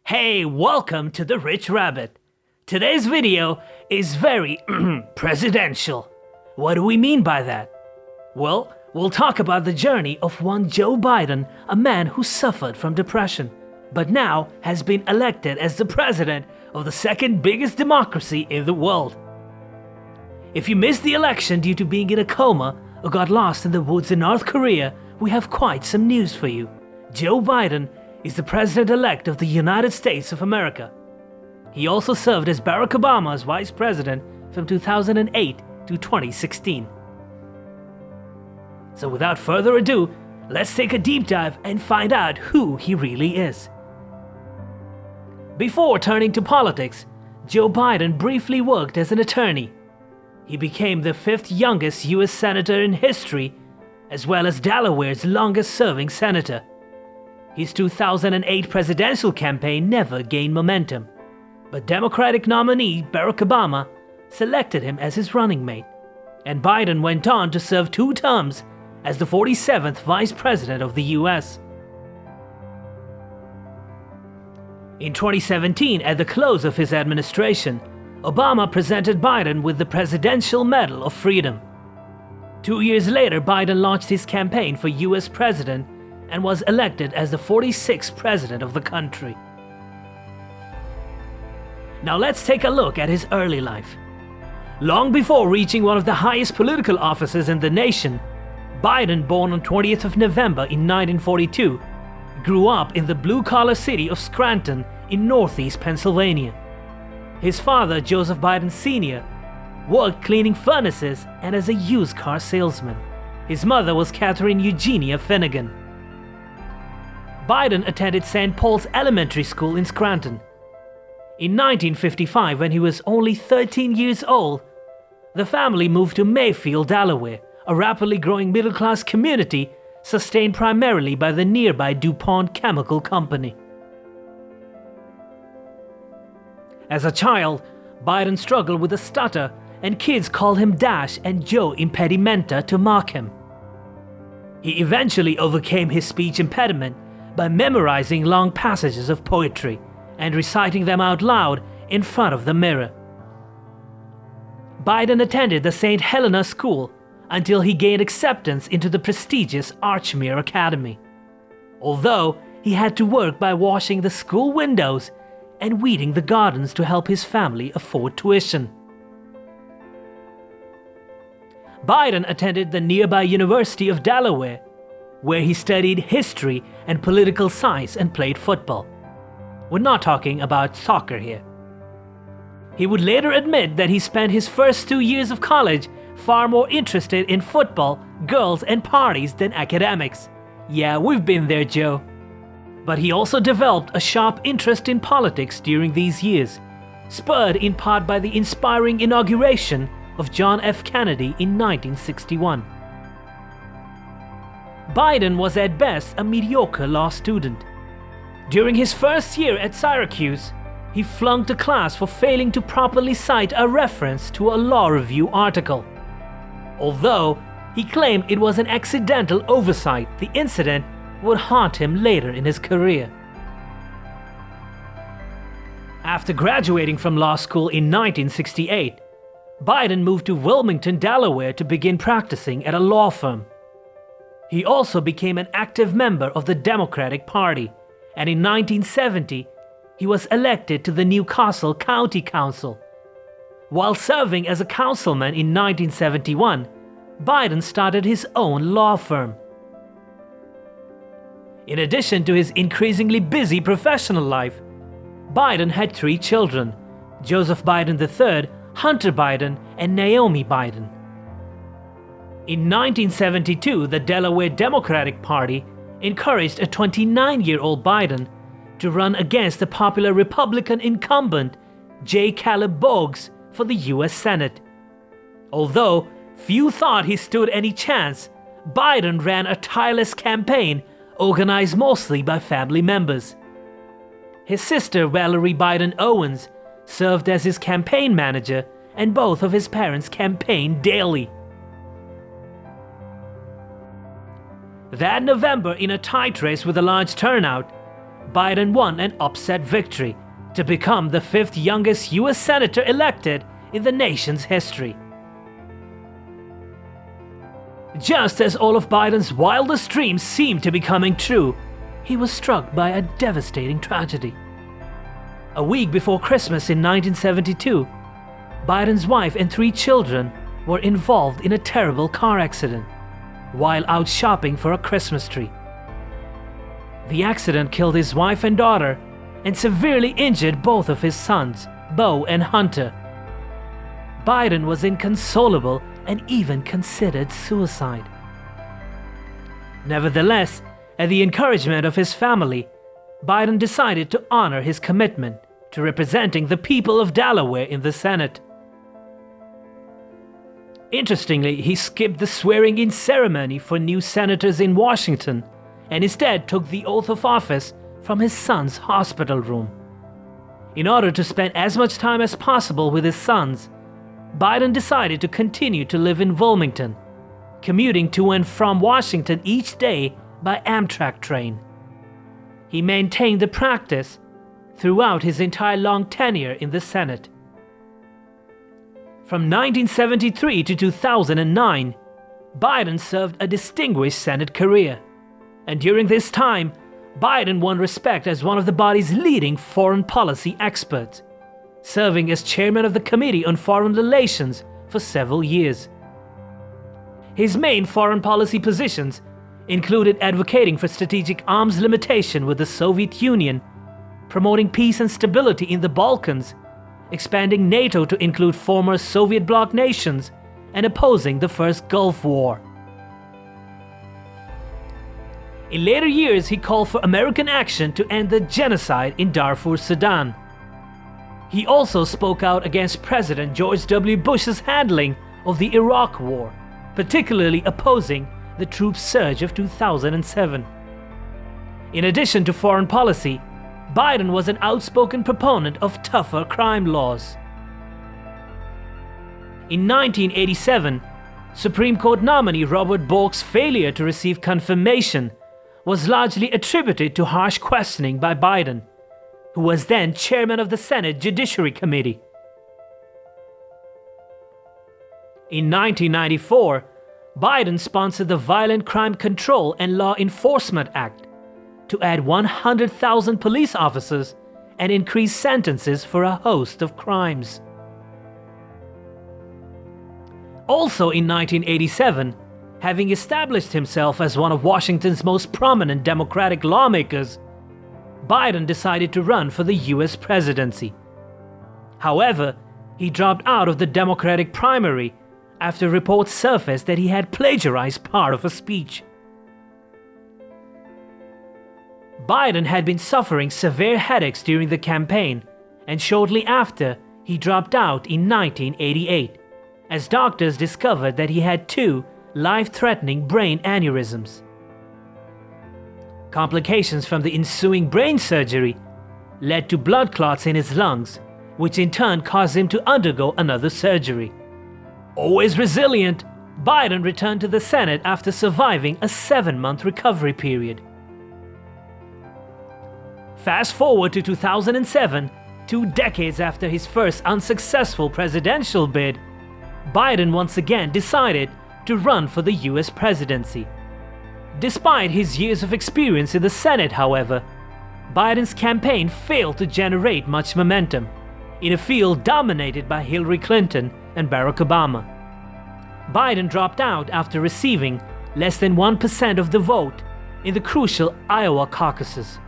Hey, welcome to the Rich Rabbit. Today's video is very presidential. What do we mean by that? Well, we'll talk about the journey of one Joe Biden, a man who suffered from depression, but now has been elected as the president of the second biggest democracy in the world. If you missed the election due to being in a coma or got lost in the woods in North Korea, we have quite some news for you. Joe Biden is the president-elect of the United States of America. He also served as Barack Obama's vice president from 2008 to 2016. So without further ado, let's take a deep dive and find out who he really is. Before turning to politics, Joe Biden briefly worked as an attorney. He became the fifth youngest U.S. senator in history, as well as Delaware's longest-serving senator. His 2008 presidential campaign never gained momentum, but Democratic nominee Barack Obama selected him as his running mate, and Biden went on to serve 2 terms as the 47th Vice President of the U.S. In 2017, at the close of his administration, Obama presented Biden with the Presidential Medal of Freedom. 2 years later, Biden launched his campaign for U.S. President and was elected as the 46th President of the country. Now let's take a look at his early life. Long before reaching one of the highest political offices in the nation, Biden, born on 20th of November in 1942, grew up in the blue-collar city of Scranton in northeast Pennsylvania. His father, Joseph Biden Sr., worked cleaning furnaces and as a used car salesman. His mother was Catherine Eugenia Finnegan. Biden attended St. Paul's Elementary School in Scranton. In 1955, when he was only 13 years old, the family moved to Mayfield, Delaware, a rapidly growing middle-class community sustained primarily by the nearby DuPont Chemical Company. As a child, Biden struggled with a stutter, and kids called him Dash and Joe Impedimenta to mock him. He eventually overcame his speech impediment by memorizing long passages of poetry and reciting them out loud in front of the mirror. Biden attended the St. Helena School until he gained acceptance into the prestigious Archmere Academy, although he had to work by washing the school windows and weeding the gardens to help his family afford tuition. Biden attended the nearby University of Delaware, where he studied history and political science and played football. We're not talking about soccer here. He would later admit that he spent his first 2 years of college far more interested in football, girls, and parties than academics. Yeah, we've been there, Joe. But he also developed a sharp interest in politics during these years, spurred in part by the inspiring inauguration of John F. Kennedy in 1961. Biden was at best a mediocre law student. During his first year at Syracuse, he flunked a class for failing to properly cite a reference to a law review article. Although he claimed it was an accidental oversight, the incident would haunt him later in his career. After graduating from law school in 1968, Biden moved to Wilmington, Delaware to begin practicing at a law firm. He also became an active member of the Democratic Party, and in 1970, he was elected to the Newcastle County Council. While serving as a councilman in 1971, Biden started his own law firm. In addition to his increasingly busy professional life, Biden had 3 children: Joseph Biden III, Hunter Biden, and Naomi Biden. In 1972, the Delaware Democratic Party encouraged a 29-year-old Biden to run against the popular Republican incumbent J. Caleb Boggs for the U.S. Senate. Although few thought he stood any chance, Biden ran a tireless campaign organized mostly by family members. His sister Valerie Biden Owens served as his campaign manager, and both of his parents campaigned daily. That November, in a tight race with a large turnout, Biden won an upset victory to become the 5th youngest U.S. senator elected in the nation's history. Just as all of Biden's wildest dreams seemed to be coming true, he was struck by a devastating tragedy. A week before Christmas in 1972, Biden's wife and 3 children were involved in a terrible car accident while out shopping for a Christmas tree. The accident killed his wife and daughter and severely injured both of his sons, Beau and Hunter. Biden was inconsolable and even considered suicide. Nevertheless, at the encouragement of his family, Biden decided to honor his commitment to representing the people of Delaware in the Senate. Interestingly, he skipped the swearing-in ceremony for new senators in Washington and instead took the oath of office from his son's hospital room. In order to spend as much time as possible with his sons, Biden decided to continue to live in Wilmington, commuting to and from Washington each day by Amtrak train. He maintained the practice throughout his entire long tenure in the Senate. From 1973 to 2009, Biden served a distinguished Senate career, and during this time, Biden won respect as one of the body's leading foreign policy experts, serving as chairman of the Committee on Foreign Relations for several years. His main foreign policy positions included advocating for strategic arms limitation with the Soviet Union, promoting peace and stability in the Balkans, expanding NATO to include former Soviet bloc nations, and opposing the First Gulf War. In later years, he called for American action to end the genocide in Darfur, Sudan. He also spoke out against President George W. Bush's handling of the Iraq War, particularly opposing the troop surge of 2007. In addition to foreign policy, Biden was an outspoken proponent of tougher crime laws. In 1987, Supreme Court nominee Robert Bork's failure to receive confirmation was largely attributed to harsh questioning by Biden, who was then chairman of the Senate Judiciary Committee. In 1994, Biden sponsored the Violent Crime Control and Law Enforcement Act to add 100,000 police officers and increase sentences for a host of crimes. Also in 1987, having established himself as one of Washington's most prominent Democratic lawmakers, Biden decided to run for the U.S. presidency. However, he dropped out of the Democratic primary after reports surfaced that he had plagiarized part of a speech. Biden had been suffering severe headaches during the campaign, and shortly after, he dropped out in 1988, as doctors discovered that he had 2 life-threatening brain aneurysms. Complications from the ensuing brain surgery led to blood clots in his lungs, which in turn caused him to undergo another surgery. Always resilient, Biden returned to the Senate after surviving a 7-month recovery period. Fast forward to 2007, 2 decades after his first unsuccessful presidential bid, Biden once again decided to run for the U.S. presidency. Despite his years of experience in the Senate, however, Biden's campaign failed to generate much momentum in a field dominated by Hillary Clinton and Barack Obama. Biden dropped out after receiving less than 1% of the vote in the crucial Iowa caucuses.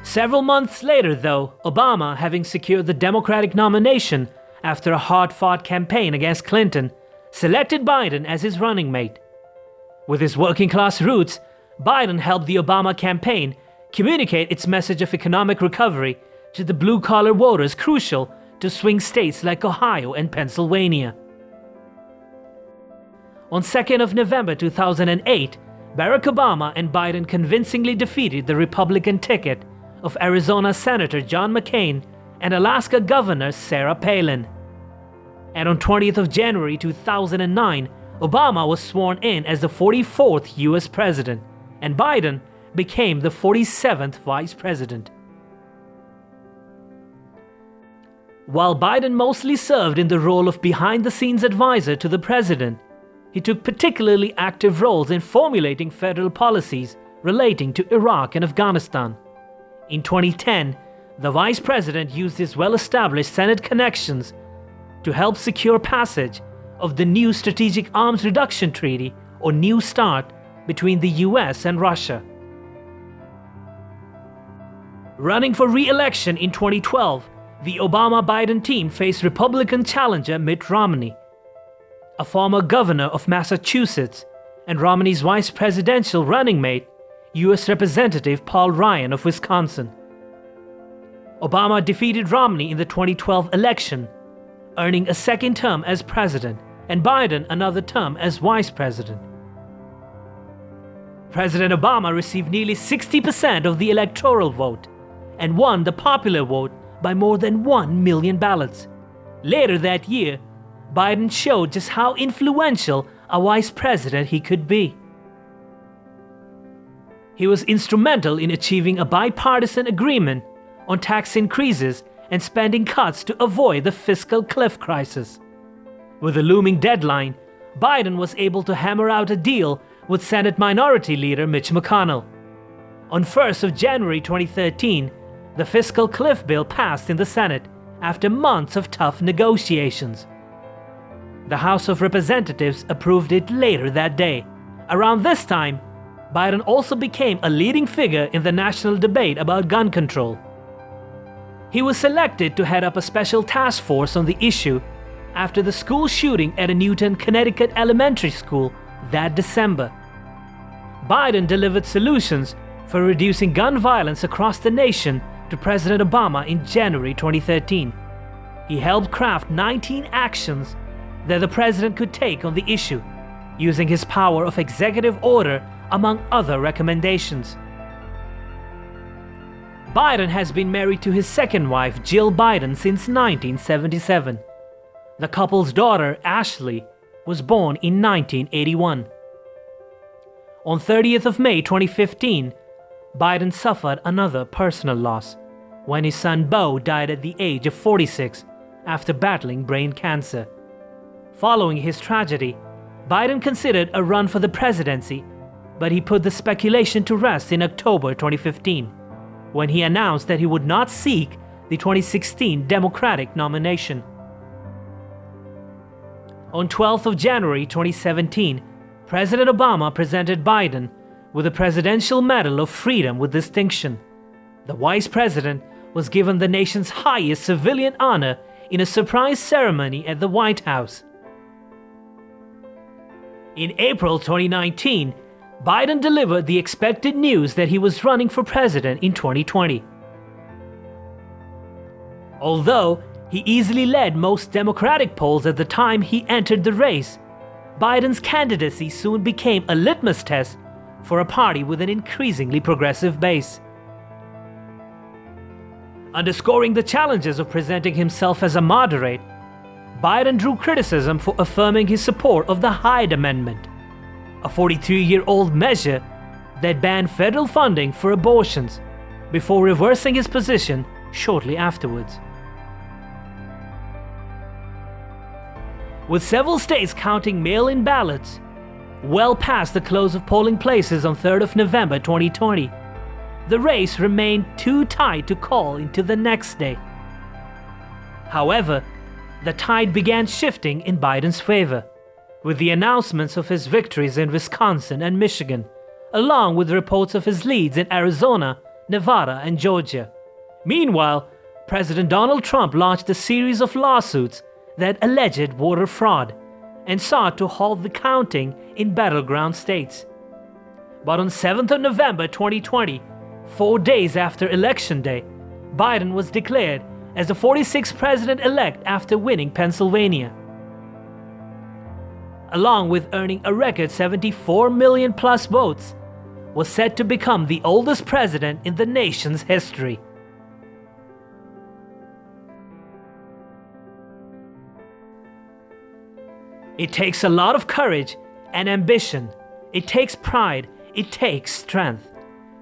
Several months later, though, Obama, having secured the Democratic nomination after a hard-fought campaign against Clinton, selected Biden as his running mate. With his working-class roots, Biden helped the Obama campaign communicate its message of economic recovery to the blue-collar voters crucial to swing states like Ohio and Pennsylvania. On 2nd of November 2008, Barack Obama and Biden convincingly defeated the Republican ticket of Arizona Senator John McCain and Alaska Governor Sarah Palin. And on 20th of January 2009, Obama was sworn in as the 44th U.S. president, and Biden became the 47th vice president. While Biden mostly served in the role of behind-the-scenes advisor to the president, he took particularly active roles in formulating federal policies relating to Iraq and Afghanistan. In 2010, the vice president used his well-established Senate connections to help secure passage of the new Strategic Arms Reduction Treaty, or New START, between the US and Russia. Running for re-election in 2012, the Obama-Biden team faced Republican challenger Mitt Romney, a former governor of Massachusetts, and Romney's vice presidential running mate, U.S. Representative Paul Ryan of Wisconsin. Obama defeated Romney in the 2012 election, earning a second term as president and Biden another term as vice president. President Obama received nearly 60% of the electoral vote and won the popular vote by more than 1 million ballots. Later that year, Biden showed just how influential a vice president he could be. He was instrumental in achieving a bipartisan agreement on tax increases and spending cuts to avoid the fiscal cliff crisis. With a looming deadline, Biden was able to hammer out a deal with Senate Minority Leader Mitch McConnell. On 1st of January 2013, the fiscal cliff bill passed in the Senate after months of tough negotiations. The House of Representatives approved it later that day. Around this time, Biden also became a leading figure in the national debate about gun control. He was selected to head up a special task force on the issue after the school shooting at a Newton, Connecticut elementary school that December. Biden delivered solutions for reducing gun violence across the nation to President Obama in January 2013. He helped craft 19 actions that the president could take on the issue, using his power of executive order among other recommendations. Biden has been married to his second wife, Jill Biden, since 1977. The couple's daughter, Ashley, was born in 1981. On 30th of May 2015, Biden suffered another personal loss when his son Beau died at the age of 46 after battling brain cancer. Following his tragedy, Biden considered a run for the presidency, but he put the speculation to rest in October 2015, when he announced that he would not seek the 2016 Democratic nomination. On 12th of January 2017, President Obama presented Biden with the Presidential Medal of Freedom with distinction. The vice president was given the nation's highest civilian honor in a surprise ceremony at the White House. In April 2019, Biden delivered the expected news that he was running for president in 2020. Although he easily led most Democratic polls at the time he entered the race, Biden's candidacy soon became a litmus test for a party with an increasingly progressive base. Underscoring the challenges of presenting himself as a moderate, Biden drew criticism for affirming his support of the Hyde Amendment, a 42-year-old measure that banned federal funding for abortions, before reversing his position shortly afterwards. With several states counting mail-in ballots, well past the close of polling places on 3rd of November 2020, the race remained too tight to call into the next day. However, the tide began shifting in Biden's favor, with the announcements of his victories in Wisconsin and Michigan, along with reports of his leads in Arizona, Nevada, and Georgia. Meanwhile, President Donald Trump launched a series of lawsuits that alleged voter fraud and sought to halt the counting in battleground states. But on 7th of November 2020, 4 days after Election Day, Biden was declared as the 46th president-elect after winning Pennsylvania. Along with earning a record 74 million plus votes, was said to become the oldest president in the nation's history. It takes a lot of courage and ambition. It takes pride. It takes strength.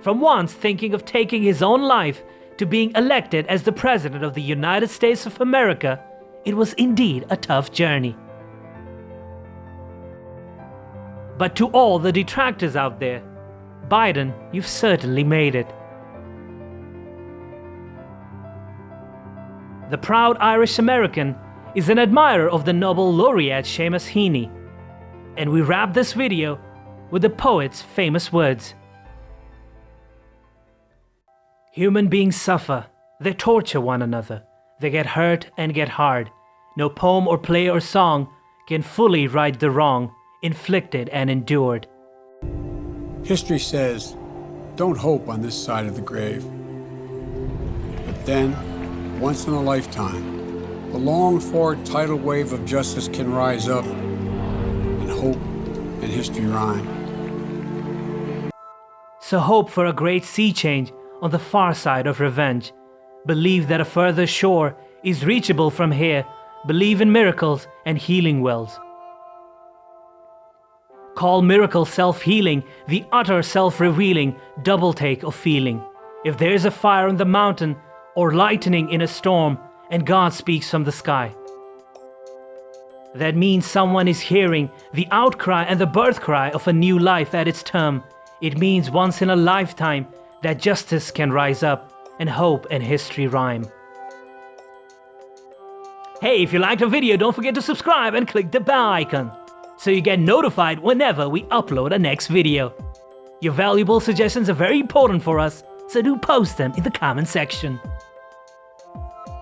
From once thinking of taking his own life to being elected as the President of the United States of America, it was indeed a tough journey. But to all the detractors out there, Biden, you've certainly made it. The proud Irish American is an admirer of the Nobel laureate Seamus Heaney, and we wrap this video with the poet's famous words. Human beings suffer, they torture one another, they get hurt and get hard. No poem or play or song can fully right the wrong inflicted and endured. History says, don't hope on this side of the grave. But then, once in a lifetime, the longed-for tidal wave of justice can rise up, and hope and history rhyme. So hope for a great sea change on the far side of revenge. Believe that a further shore is reachable from here. Believe in miracles and healing wells. Call miracle self-healing the utter self-revealing double take of feeling. If there is a fire on the mountain or lightning in a storm and God speaks from the sky, that means someone is hearing the outcry and the birth cry of a new life at its term. It means once in a lifetime that justice can rise up and hope and history rhyme. Hey, if you liked the video, don't forget to subscribe and click the bell icon so you get notified whenever we upload a next video. Your valuable suggestions are very important for us, so do post them in the comment section.